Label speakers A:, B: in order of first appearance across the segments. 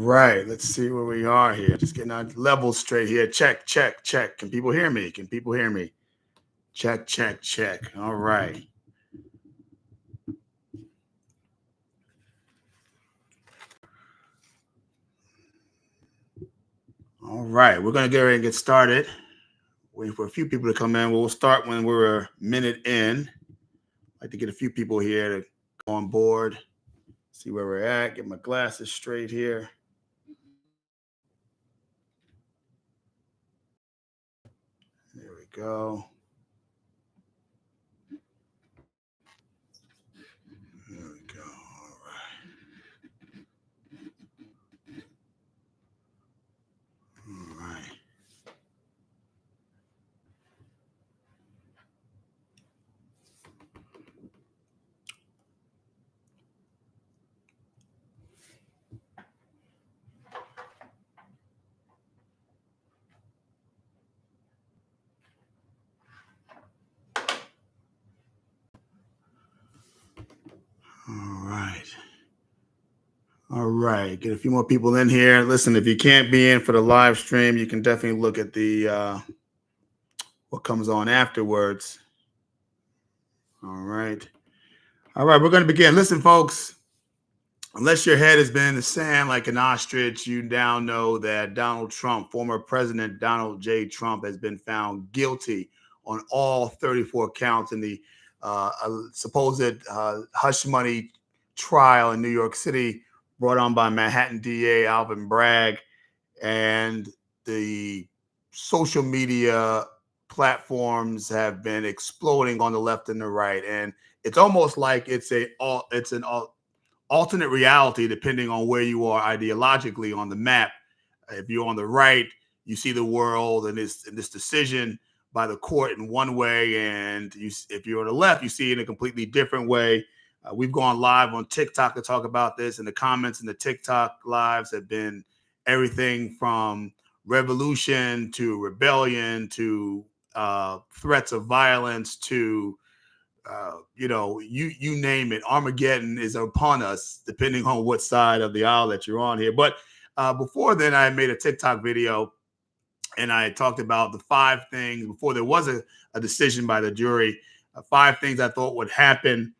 A: right, let's see where we are here. Just getting our levels straight here. Check, check, check. Can people hear me? Can people hear me? Check, check, check. All right. All right, we're going to get ready and get started. Waiting for a few people to come in. We'll start when we're a minute in. I'd like to get a few people here to go on board, see where we're at, get my glasses straight here. There we go. There we go. All right. All right. All right. All right. Get a few more people in here. Listen, if you can't be in for the live stream, you can definitely look at the what comes on afterwards. All right. All right. We're going to begin. Listen, folks, unless your head has been in the sand like an ostrich, you now know that Donald Trump, former President Donald J. Trump, has been found guilty on all 34 counts in the supposed hush money trial in New York City brought on by Manhattan DA Alvin Bragg. And the social media platforms have been exploding on the left and the right. And it's almost like it's an alternate reality depending on where you are ideologically on the map. If you're on the right, you see the world and this decision by the court in one way, and if you're on the left, you see it in a completely different way. We've gone live on TikTok to talk about this, and the comments in the TikTok lives have been everything from revolution to rebellion to threats of violence to you name it. Armageddon is upon us, depending on what side of the aisle that you're on here. But before then, I made a TikTok video, and I talked about the 5 things before there was a decision by the jury. 5 things I thought would happen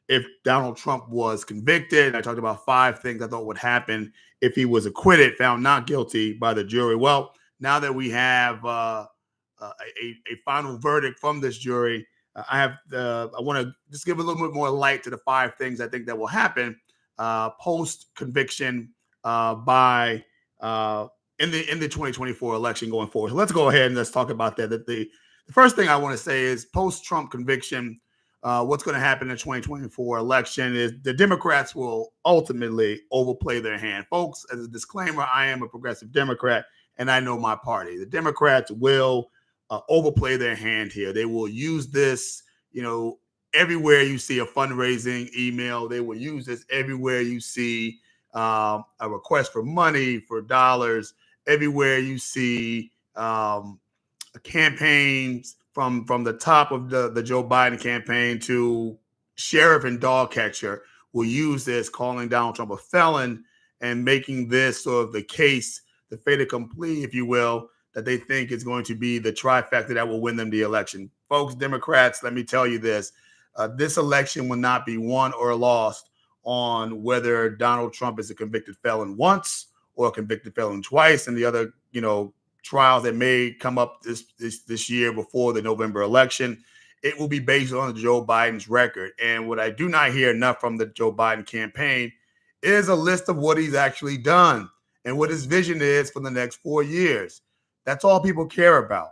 A: if Donald Trump was convicted. I talked about 5 things I thought would happen if he was acquitted, found not guilty by the jury. Well, now that we have a final verdict from this jury, I want to just give a little bit more light to the 5 things I think that will happen post conviction by in the 2024 election going forward. So let's go ahead and let's talk about that. The first thing I want to say is post Trump conviction. What's going to happen in the 2024 election is the Democrats will ultimately overplay their hand. Folks, as a disclaimer, I am a progressive Democrat and I know my party. The Democrats will overplay their hand here. They will use this, everywhere you see a fundraising email. They will use this everywhere you see a request for money, for dollars, everywhere you see campaigns from the top of the Joe Biden campaign to sheriff and dog catcher will use this, calling Donald Trump a felon and making this sort of the case, the fait accompli, if you will, that they think is going to be the trifecta that will win them the election. Folks, Democrats, let me tell you this. This election will not be won or lost on whether Donald Trump is a convicted felon once or a convicted felon twice, and the other, trials that may come up this year before the November election. It will be based on Joe Biden's record. And what I do not hear enough from the Joe Biden campaign is a list of what he's actually done and what his vision is for the next 4 years. That's all people care about.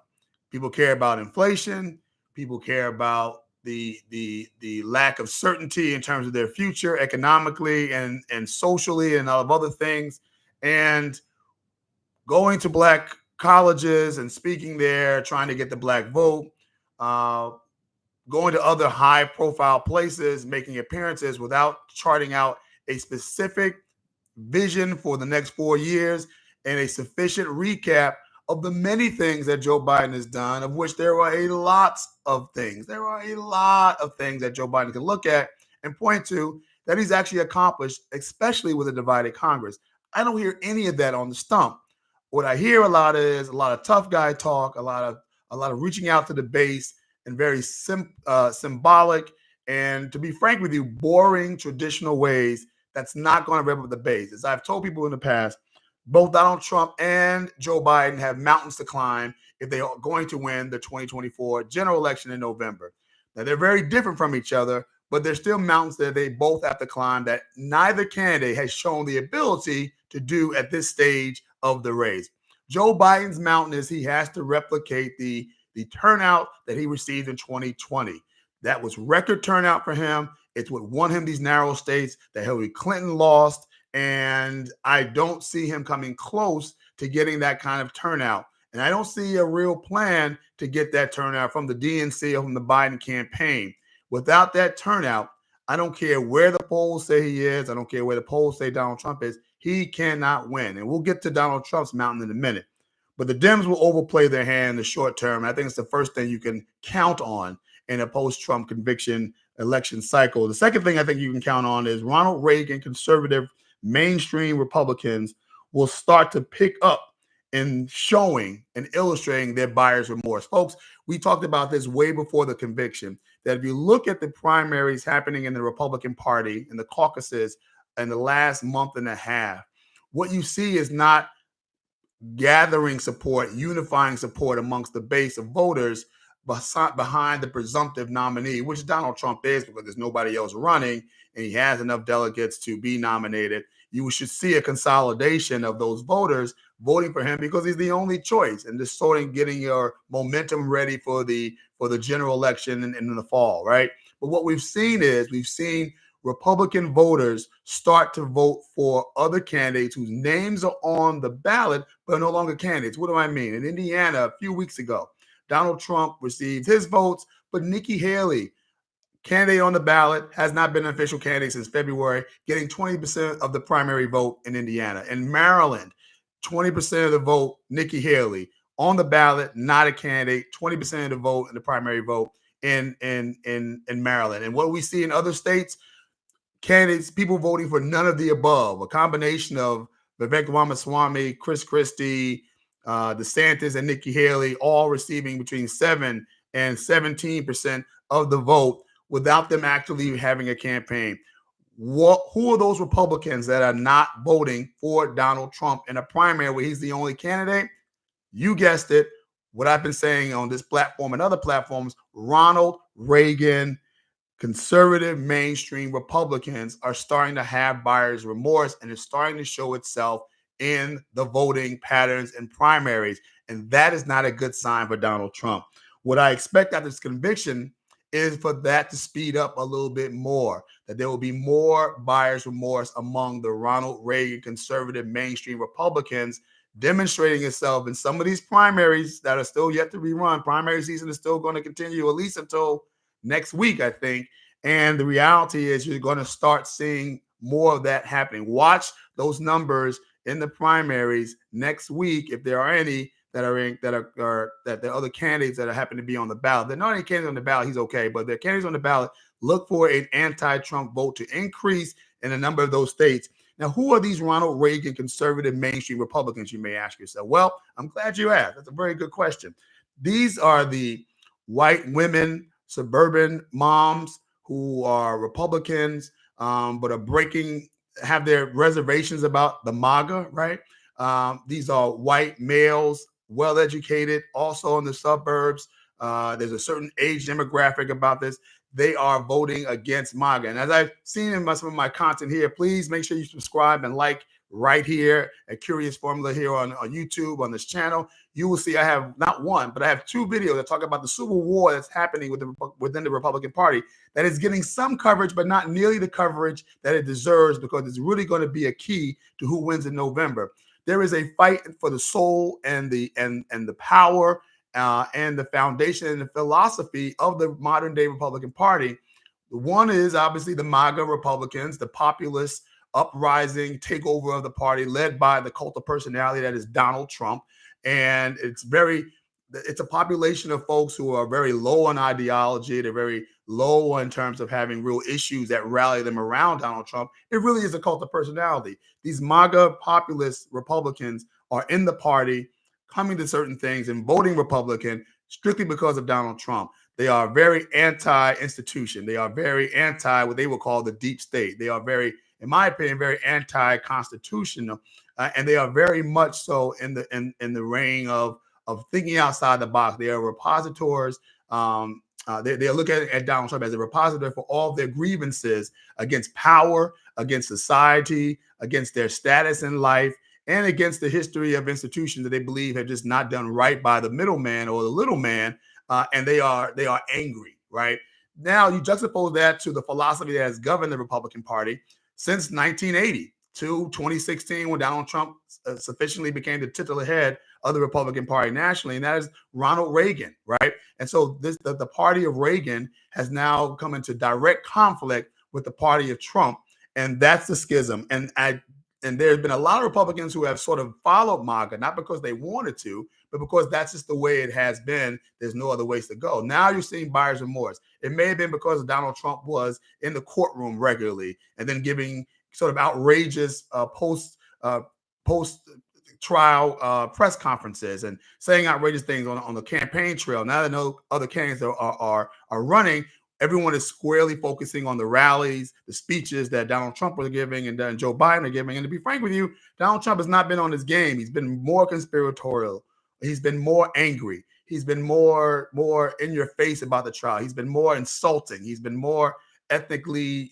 A: People care about inflation. People care about the lack of certainty in terms of their future economically and socially and all of other things. And going to Black colleges and speaking there, trying to get the Black vote, going to other high-profile places, making appearances without charting out a specific vision for the next 4 years and a sufficient recap of the many things that Joe Biden has done, of which there are a lot of things. There are a lot of things that Joe Biden can look at and point to that he's actually accomplished, especially with a divided Congress. I don't hear any of that on the stump. What I hear a lot is a lot of tough guy talk, a lot of reaching out to the base in very symbolic and, to be frank with you, boring traditional ways that's not going to rev up the base. As I've told people in the past, both Donald Trump and Joe Biden have mountains to climb if they are going to win the 2024 general election in November. Now, they're very different from each other, but there's still mountains that they both have to climb that neither candidate has shown the ability to do at this stage of the race. Joe Biden's mountain is he has to replicate the turnout that he received in 2020. That was record turnout for him. It's what won him these narrow states that Hillary Clinton lost. And I don't see him coming close to getting that kind of turnout. And I don't see a real plan to get that turnout from the DNC or from the Biden campaign. Without that turnout, I don't care where the polls say he is. I don't care where the polls say Donald Trump is. He cannot win. And we'll get to Donald Trump's mountain in a minute. But the Dems will overplay their hand in the short term. I think it's the first thing you can count on in a post-Trump conviction election cycle. The second thing I think you can count on is Ronald Reagan conservative mainstream Republicans will start to pick up in showing and illustrating their buyer's remorse. Folks, we talked about this way before the conviction, that if you look at the primaries happening in the Republican Party, in the caucuses in the last month and a half, what you see is not gathering support, unifying support amongst the base of voters behind the presumptive nominee, which Donald Trump is, because there's nobody else running and he has enough delegates to be nominated. You should see a consolidation of those voters voting for him because he's the only choice, and just sort of getting your momentum ready for the general election in the fall, right? But what we've seen Republican voters start to vote for other candidates whose names are on the ballot but are no longer candidates. What do I mean? In Indiana, a few weeks ago, Donald Trump received his votes, but Nikki Haley, candidate on the ballot, has not been an official candidate since February, getting 20% of the primary vote in Indiana. In Maryland, 20% of the vote, Nikki Haley. On the ballot, not a candidate, 20% of the vote in the primary vote in Maryland. And what we see in other states, candidates, people voting for none of the above, a combination of Vivek Ramaswamy, Chris Christie, DeSantis, and Nikki Haley, all receiving between 7 and 17% of the vote without them actually having a campaign. Who are those Republicans that are not voting for Donald Trump in a primary where he's the only candidate? You guessed it. What I've been saying on this platform and other platforms, Ronald Reagan, conservative mainstream Republicans are starting to have buyer's remorse, and it's starting to show itself in the voting patterns and primaries. And that is not a good sign for Donald Trump. What I expect after this conviction is for that to speed up a little bit more, that there will be more buyer's remorse among the Ronald Reagan conservative mainstream Republicans, demonstrating itself in some of these primaries that are still yet to be run. Primary season is still going to continue at least until next week, I think. And the reality is you're going to start seeing more of that happening. Watch those numbers in the primaries next week, if there are any that there are other candidates that happen to be on the ballot. There are not any candidates on the ballot, he's okay, but there are candidates on the ballot. Look for an anti-Trump vote to increase in a number of those states. Now, who are these Ronald Reagan conservative mainstream Republicans, you may ask yourself? Well, I'm glad you asked. That's a very good question. These are the white women, suburban moms who are Republicans, but have their reservations about the MAGA, right? These are white males, well-educated, also in the suburbs. There's a certain age demographic about this. They are voting against MAGA. And as I've seen in some of my content here, please make sure you subscribe and like right here at Curious Formula here on YouTube, on this channel. You will see I have not one, but I have 2 videos that talk about the civil war that's happening within the Republican Party that is getting some coverage, but not nearly the coverage that it deserves, because it's really going to be a key to who wins in November. There is a fight for the soul and the power and the foundation and the philosophy of the modern day Republican Party. One is obviously the MAGA Republicans, the populist uprising takeover of the party led by the cult of personality that is Donald Trump. And it's very it's a population of folks who are very low on ideology. They're very low in terms of having real issues that rally them around Donald Trump. It really is a cult of personality. These MAGA populist Republicans are in the party, coming to certain things and voting Republican strictly because of Donald Trump. They are very anti-institution. They are very anti what they would call the deep state. They are very, in my opinion, very anti-constitutional, and they are very much so in the reign of thinking outside the box. They are repositors. They look at Donald Trump as a repository for all of their grievances against power, against society, against their status in life, and against the history of institutions that they believe have just not done right by the middleman or the little man. And they are angry, right? Now you juxtapose that to the philosophy that has governed the Republican Party since 1980 to 2016, when Donald Trump sufficiently became the titular head of the Republican Party nationally, and that is Ronald Reagan, right? And so the party of Reagan has now come into direct conflict with the party of Trump, and that's the schism. And there's been a lot of Republicans who have sort of followed MAGA, not because they wanted to, but because that's just the way it has been. There's no other ways to go. Now you're seeing buyer's remorse. It may have been because Donald Trump was in the courtroom regularly and then giving sort of outrageous post trial press conferences and saying outrageous things on the campaign trail. Now that no other candidates are running, everyone is squarely focusing on the rallies, the speeches that Donald Trump was giving and Joe Biden are giving. And to be frank with you, Donald Trump has not been on his game. He's been more conspiratorial. He's been more angry. He's been more in your face about the trial. He's been more insulting. He's been more ethnically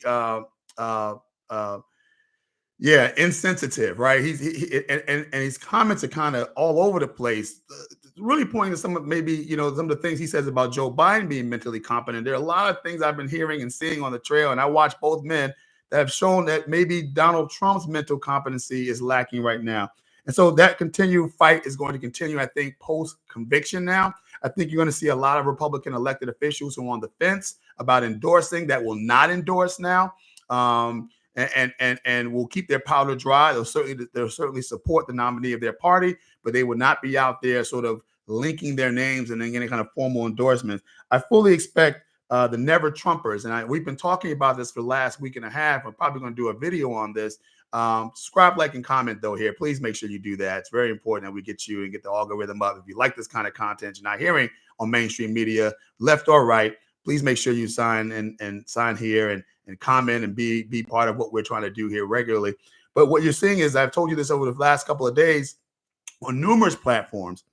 A: insensitive, right? And his comments are kind of all over the place, really pointing to some of maybe, some of the things he says about Joe Biden being mentally competent. There are a lot of things I've been hearing and seeing on the trail, and I watch both men that have shown that maybe Donald Trump's mental competency is lacking right now. And so that continued fight is going to continue, I think, post-conviction now. I think you're going to see a lot of Republican elected officials who are on the fence about endorsing that will not endorse now. And will keep their powder dry. They'll certainly support the nominee of their party, but they will not be out there sort of linking their names and then any kind of formal endorsements. I fully expect the Never Trumpers, and we've been talking about this for the last week and a half. I'm probably going to do a video on this. Subscribe, like, and comment though here. Please make sure you do that. It's very important that we get you and get the algorithm up. If you like this kind of content you're not hearing on mainstream media, left or right, please make sure you sign and sign here and comment and be part of what we're trying to do here regularly. But what you're seeing is, I've told you this over the last couple of days on numerous platforms,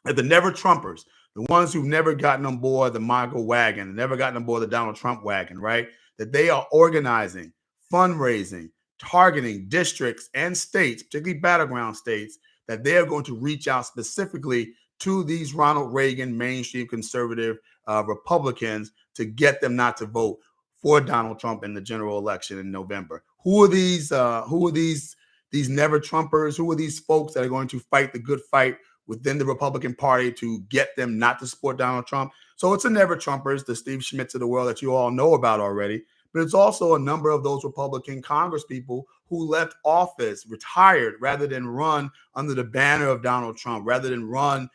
A: that the Never Trumpers, the ones who've never gotten on board the MAGA wagon, never gotten on board the Donald Trump wagon, right? That they are organizing, fundraising, targeting districts and states, particularly battleground states, that they are going to reach out specifically to these Ronald Reagan mainstream conservative Republicans to get them not to vote for Donald Trump in the general election in November. Who are these Never Trumpers? Who are these folks that are going to fight the good fight within the Republican Party to get them not to support Donald Trump? So it's a Never Trumpers, the Steve Schmitz of the world that you all know about already. But it's also a number of those Republican congresspeople who left office, retired, rather than run under the banner of Donald Trump, rather than run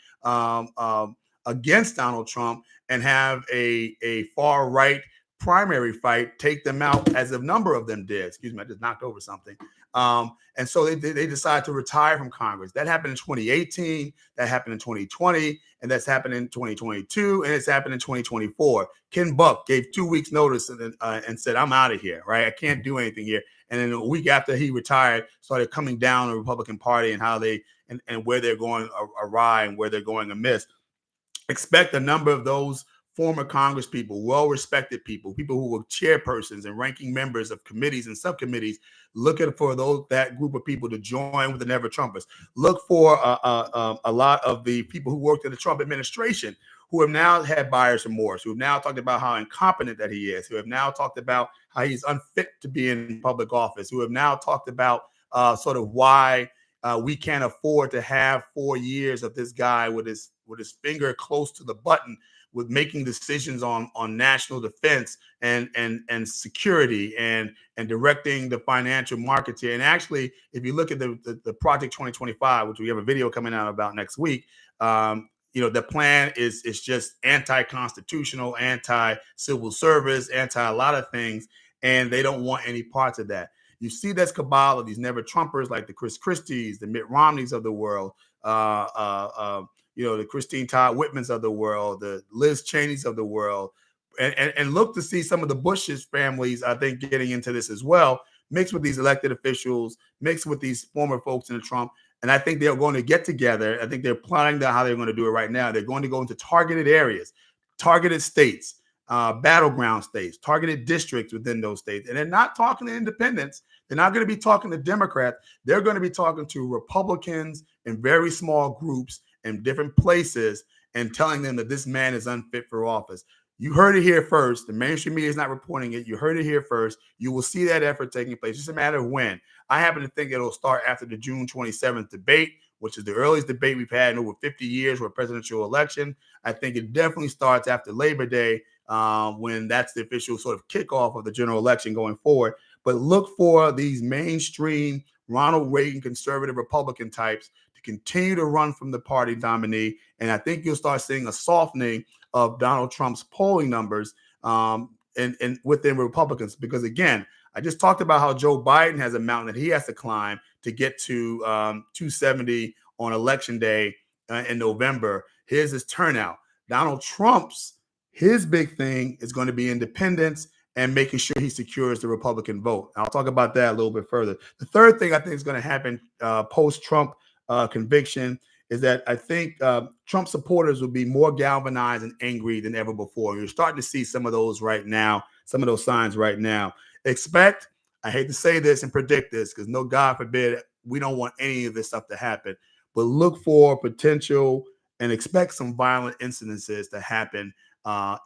A: against Donald Trump and have a far right primary fight take them out, as a number of them did. Excuse me, I just knocked over something. And so they decided to retire from Congress. That happened in 2018, that happened in 2020, and that's happened in 2022, and it's happened in 2024. Ken Buck gave 2 weeks notice and said, I'm out of here, right? I can't do anything here. And then a week after he retired, started coming down the Republican Party and how they and where they're going awry and where they're going amiss. Expect a number of those former Congress people, well-respected people who were chairpersons and ranking members of committees and subcommittees, looking for that group of people to join with the Never Trumpers. Look for a lot of the people who worked in the Trump administration who have now had buyer's remorse, who have now talked about how incompetent that he is, who have now talked about how he's unfit to be in public office, who have now talked about sort of why we can't afford to have 4 years of this guy with his finger close to the button, with making decisions on national defense and security and directing the financial markets here. And actually, if you look at the Project 2025, which we have a video coming out about next week, the plan is just anti-constitutional, anti-civil service, anti a lot of things, and they don't want any parts of that. You see this cabal of these never Trumpers like the Chris Christies, the Mitt Romneys of the world, the Christine Todd Whitmans of the world, the Liz Cheneys of the world, and look to see some of the Bush's families, I think, getting into this as well, mixed with these elected officials, mixed with these former folks in the Trump. And I think they're going to get together. I think they're plotting out how they're going to do it right now. They're going to go into targeted areas, targeted states, battleground states, targeted districts within those states. And they're not talking to independents. They're not going to be talking to Democrats. They're going to be talking to Republicans in very small groups in different places and telling them that this man is unfit for office. You heard it here first. The mainstream media is not reporting it. You heard it here first. You will see that effort taking place. It's just a matter of when. I happen to think it'll start after the June 27th debate, which is the earliest debate we've had in over 50 years for a presidential election. I think it definitely starts after Labor Day, when that's the official sort of kickoff of the general election going forward. But look for these mainstream Ronald Reagan conservative Republican types to continue to run from the party nominee. And I think you'll start seeing a softening of Donald Trump's polling numbers and within Republicans. Because, again, I just talked about how Joe Biden has a mountain that he has to climb to get to 270 on Election Day in November. Here's his turnout. Donald Trump's, his big thing is going to be independence and making sure he secures the Republican vote. I'll talk about that a little bit further. The third thing I think is going to happen post-Trump conviction is that I think Trump supporters will be more galvanized and angry than ever before. You're starting to see some of those right now, some of those signs right now. Expect, I hate to say this and predict this because no, God forbid, we don't want any of this stuff to happen, but look for potential and expect some violent incidences to happen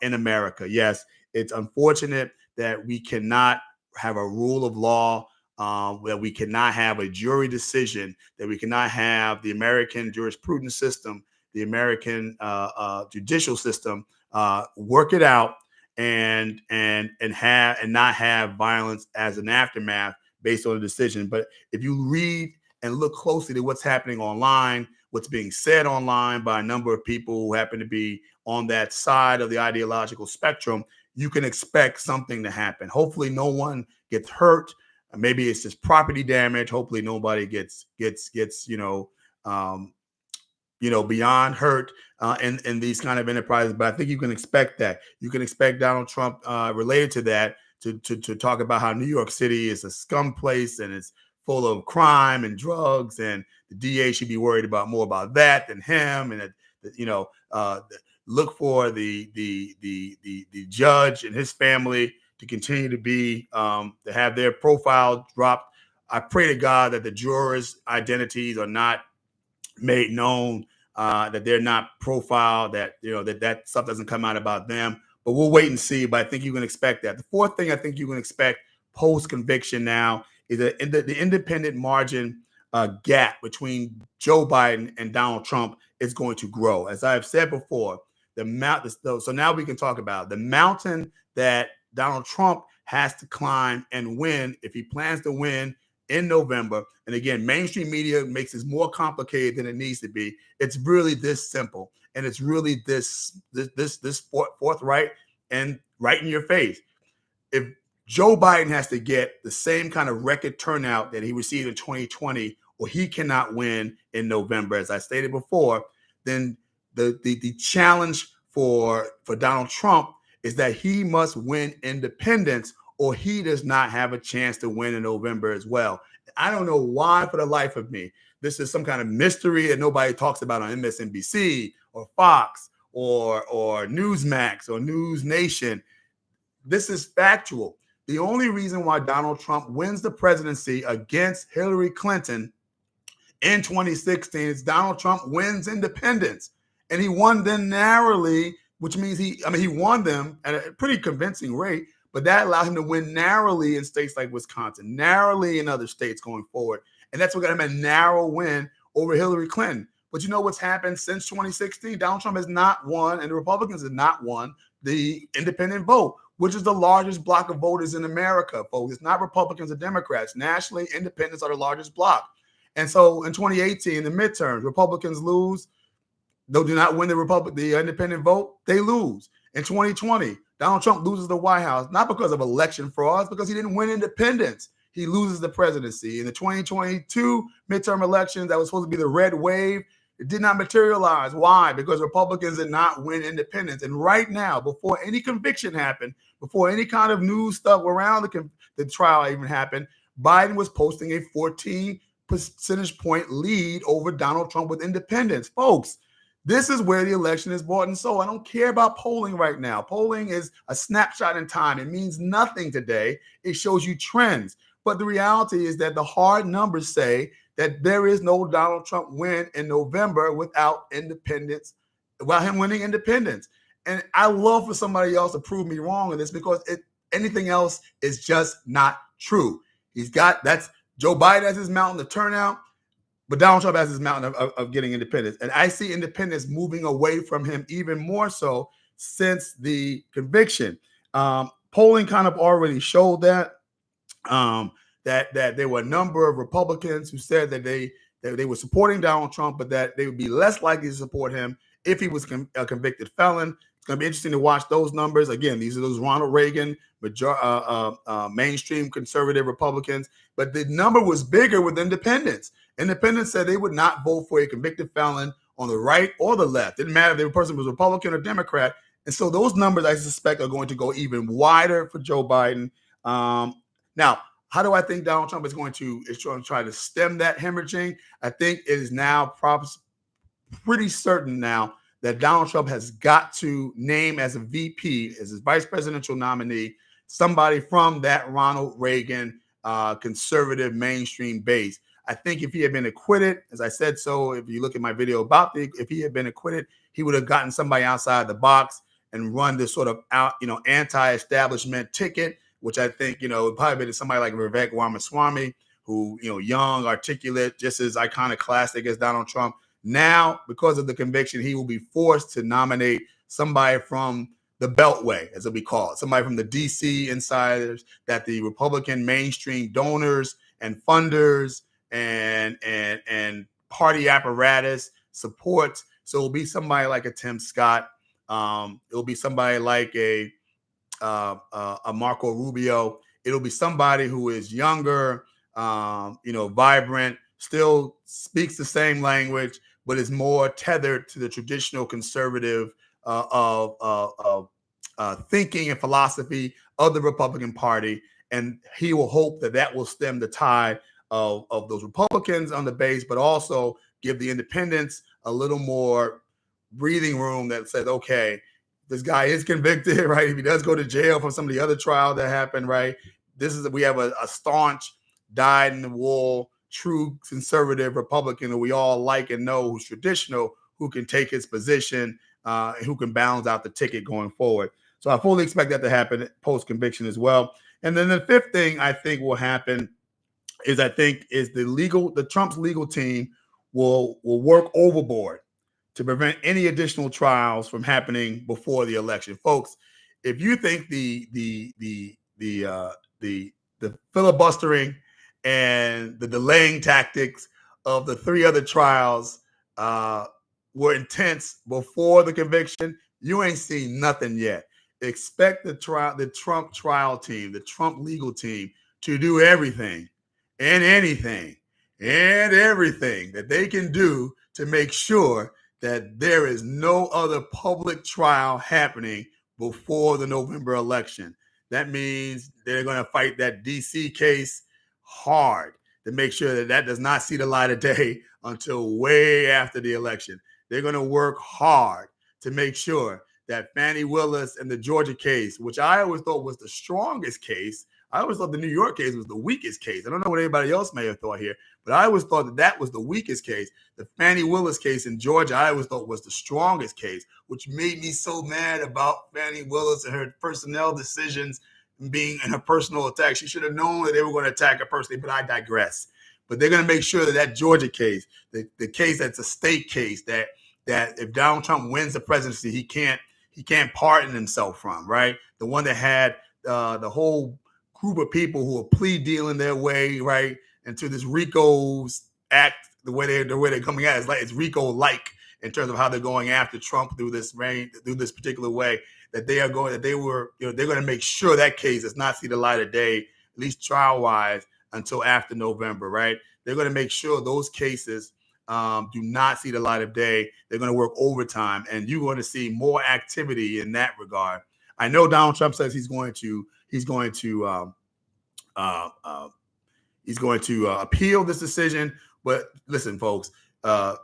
A: in America. Yes, it's unfortunate that we cannot have a rule of law, that we cannot have a jury decision, that we cannot have the American jurisprudence system, the American judicial system work it out and not have violence as an aftermath based on a decision. But if you read and look closely to what's happening online, what's being said online by a number of people who happen to be on that side of the ideological spectrum, you can expect something to happen. Hopefully no one gets hurt. Maybe it's just property damage. Hopefully nobody gets beyond hurt in these kind of enterprises. But I think you can expect that. You can expect Donald Trump related to that to talk about how New York City is a scum place and it's full of crime and drugs, and the DA should be worried about more about that than him. And look for the judge and his family to continue to be to have their profile dropped. I pray to God that the jurors' identities are not made known, that they're not profiled, that that stuff doesn't come out about them. But we'll wait and see. But I think you can expect that. The fourth thing I think you can expect post conviction now is that the independent margin gap between Joe Biden and Donald Trump is going to grow. As I've said before, so now we can talk about the mountain that Donald Trump has to climb and win if he plans to win in November. And again, mainstream media makes this more complicated than it needs to be. It's really this simple, and it's really this forthright and right in your face. If Joe Biden has to get the same kind of record turnout that he received in 2020, or he cannot win in November, as I stated before, then the challenge for Donald Trump is that he must win independence, or he does not have a chance to win in November as well. I don't know why, for the life of me, this is some kind of mystery that nobody talks about on MSNBC or Fox or Newsmax or News Nation. This is factual. The only reason why Donald Trump wins the presidency against Hillary Clinton in 2016 is Donald Trump wins independence. And he won them narrowly, which means he won them at a pretty convincing rate, but that allowed him to win narrowly in states like Wisconsin, narrowly in other states going forward. And that's what got him a narrow win over Hillary Clinton. But you know what's happened since 2016? Donald Trump has not won, and the Republicans have not won the independent vote, which is the largest block of voters in America, folks. It's not Republicans or Democrats. Nationally, independents are the largest block. And so in 2018, the midterms, Republicans lose. they do not win the independent vote, they lose. In 2020, Donald Trump loses the White House, not because of election fraud, because he didn't win independence. He loses the presidency. In the 2022 midterm elections, that was supposed to be the red wave, it did not materialize. Why? Because Republicans did not win independence. And right now, before any conviction happened, before any kind of news stuff around the trial even happened, Biden was posting a 14 percentage point lead over Donald Trump with independents. Folks, this is where the election is bought and sold. I don't care about polling right now. Polling is a snapshot in time. It means nothing today. It shows you trends. But the reality is that the hard numbers say that there is no Donald Trump win in November without independence, without him winning independence. And I love for somebody else to prove me wrong in this, because anything else is just not true. That's Joe Biden has his mountain of turnout, but Donald Trump has his mountain of getting independence. And I see independence moving away from him even more so since the conviction. Polling kind of already showed that. That there were a number of Republicans who said that they were supporting Donald Trump, but that they would be less likely to support him if he was a convicted felon. It's going to be interesting to watch those numbers. Again, these are those Ronald Reagan, mainstream conservative Republicans, but the number was bigger with independents. Independents said they would not vote for a convicted felon on the right or the left. Didn't matter if the person was Republican or Democrat. And so those numbers, I suspect, are going to go even wider for Joe Biden. Now, how do I think Donald Trump is going to try to stem that hemorrhaging? I think it is now pretty certain now that Donald Trump has got to name as a VP, as his vice presidential nominee, somebody from that Ronald Reagan conservative mainstream base. I think if he had been acquitted, as I said, so if you look at my video about if he had been acquitted, he would have gotten somebody outside the box and run this sort of anti-establishment ticket, which I think, would probably be somebody like Vivek Ramaswamy, who, young, articulate, just as iconoclastic as Donald Trump. Now, because of the conviction, he will be forced to nominate somebody from the Beltway, as it'll be called, somebody from the DC insiders that the Republican mainstream donors and funders and party apparatus supports. So it'll be somebody like a Tim Scott. It'll be somebody like a Marco Rubio. It'll be somebody who is younger, vibrant, still speaks the same language, but is more tethered to the traditional conservative thinking and philosophy of the Republican Party. And he will hope that will stem the tide of those Republicans on the base, but also give the independents a little more breathing room that says, okay, this guy is convicted, right? If he does go to jail for some of the other trial that happened, right? We have a staunch, dyed-in-the-wool, true conservative Republican that we all like and know, who's traditional, who can take his position, and who can balance out the ticket going forward. So I fully expect that to happen post-conviction as well. And then the fifth thing I think will happen is the Trump's legal team will work overboard to prevent any additional trials from happening before the election. Folks, if you think the filibustering and the delaying tactics of the three other trials were intense before the conviction, you ain't seen nothing yet. Expect the Trump trial team, the Trump legal team, to do everything and anything and everything that they can do to make sure that there is no other public trial happening before the November election. That means they're going to fight that DC case hard to make sure that does not see the light of day until way after the election. They're going to work hard to make sure that Fani Willis and the Georgia case, which I always thought was the strongest case, I always thought the New York case was the weakest case. I don't know what anybody else may have thought here, but I always thought that was the weakest case. The Fani Willis case in Georgia, I always thought was the strongest case, which made me so mad about Fani Willis and her personnel decisions being in a personal attack. She should have known that they were going to attack her personally, but I digress. But they're going to make sure that Georgia case, the case that's a state case, that if Donald Trump wins the presidency, he can't pardon himself from, right? The one that had the whole group of people who are plea dealing their way, right, into this RICO's act, the way they're coming at it, it's RICO-like. in terms of how they're going after Trump through this particular way, that they're going to make sure that case does not see the light of day, at least trial wise, until after November, right? They're going to make sure those cases do not see the light of day. They're going to work overtime, and you're going to see more activity in that regard. I know Donald Trump says he's going to appeal this decision, but listen, folks, that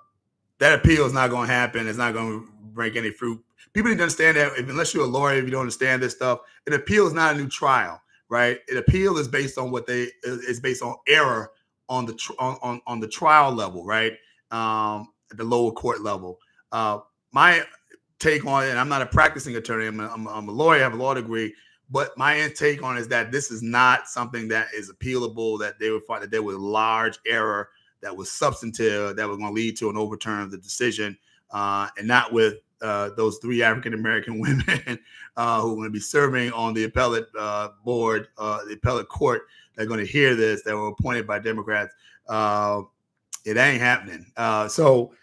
A: appeal is not going to happen. It's not going to bring any fruit. People need to understand that unless you're a lawyer, if you don't understand this stuff, an appeal is not a new trial, right? An appeal is based on is based on error on the trial level, right? At the lower court level. My take on it, and I'm not a practicing attorney. I'm a lawyer. I have a law degree. But my take on it is that this is not something that is appealable, that they would find that there was a large error that was substantive, that was going to lead to an overturn of the decision, and not with those 3 African-American women who are going to be serving on the appellate board, the appellate court. They're going to hear this, that were appointed by Democrats. It ain't happening. So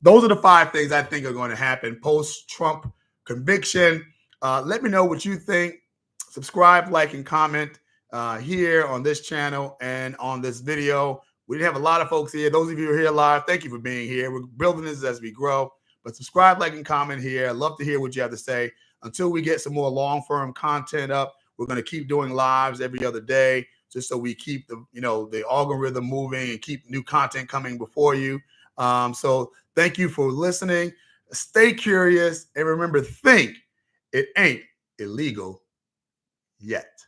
A: those are the 5 things I think are going to happen post-Trump conviction. Let me know what you think. Subscribe, like, and comment here on this channel and on this video. We have a lot of folks here. Those of you who are here live, thank you for being here. We're building this as we grow. But subscribe, like, and comment here. I'd love to hear what you have to say. Until we get some more long-form content up, we're going to keep doing lives every other day, just so we keep the algorithm moving and keep new content coming before you. So thank you for listening. Stay curious, and remember, think it ain't illegal yet.